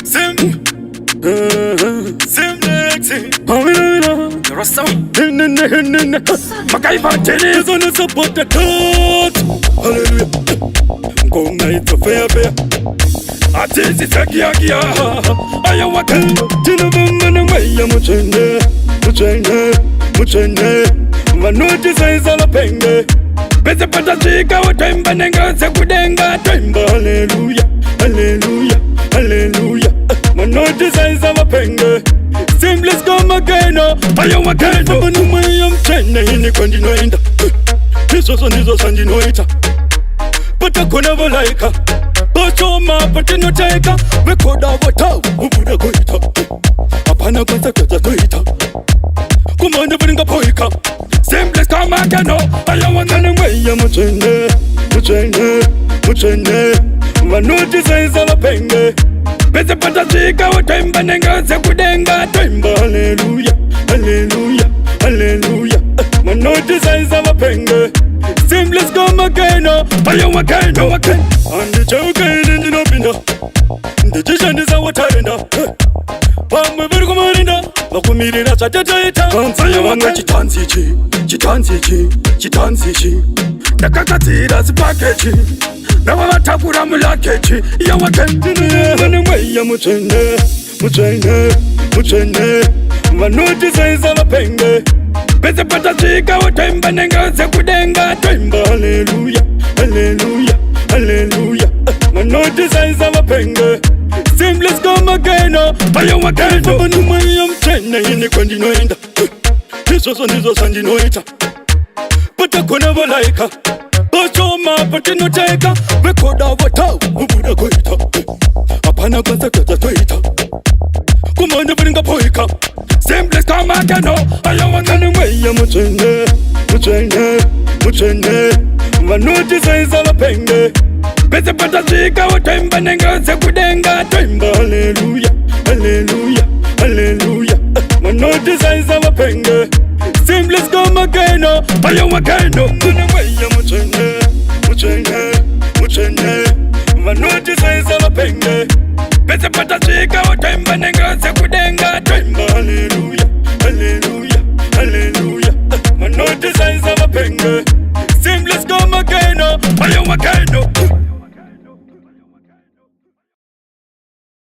Sim Lexi Rasta Makaiva Tennis on the support the cut. Hallelujah. Konga ito fair. Atisi Sakiakia Ayawaka Tinavanga Maya Muchene Manuti says all a penge Pese Patachika or Temba Nenga Sakudenga Temba Hallelujah Hallelujah Hallelujah Manuti says all a penge Seamless come again Ayawaka Manumay Chene in the continent This was on this was on the noita But I could never like her Bachoma patino taika Wekoda wata Ubuda goita Apana kwanza kweza toita Kumanda bringa poika Seamless kama kano Ayawana nweya Muchene Manuti saisa la penge Pese pata chika Watemba nenga sekudenga Temba hallelujah Hallelujah Hallelujah Manuti saisa la penge Seamless come again, again. And the joke in the Nopina. The vision is our tarina. Pam very commander. Bakumina Chatata. Kansayawanga Chitansi. The Kakatiras package. Now I'm a Tapura Mulakechi. Yawakan. Anyway, Muchene. Manuti says all a penge. Pese Patachika or Temba Nenga Sekudenga Temba Hallelujah Hallelujah Hallelujah Manuti says all a penge. Seamless come again Ayawaka Manumay Chene in the continent. This was on the noita But I could never like her Bachoma patino taika Wekoda wata Ubuda goita Apana kwanza kweza toita Kumanda bringa poika Seamless kama kano Ayawana nweya Muchene Manuti saisa la penge Pese patachika Watemba nenga sekudenga Temba hallelujah Hallelujah Hallelujah Manuti saisa la penge Seamless kama kano Ayawaka nweya Muchene Manuti saisa la penge Pese patachika Watemba nenga sekudenga Temba hallelujah Hallelujah Hallelujah Manuti saisa la penge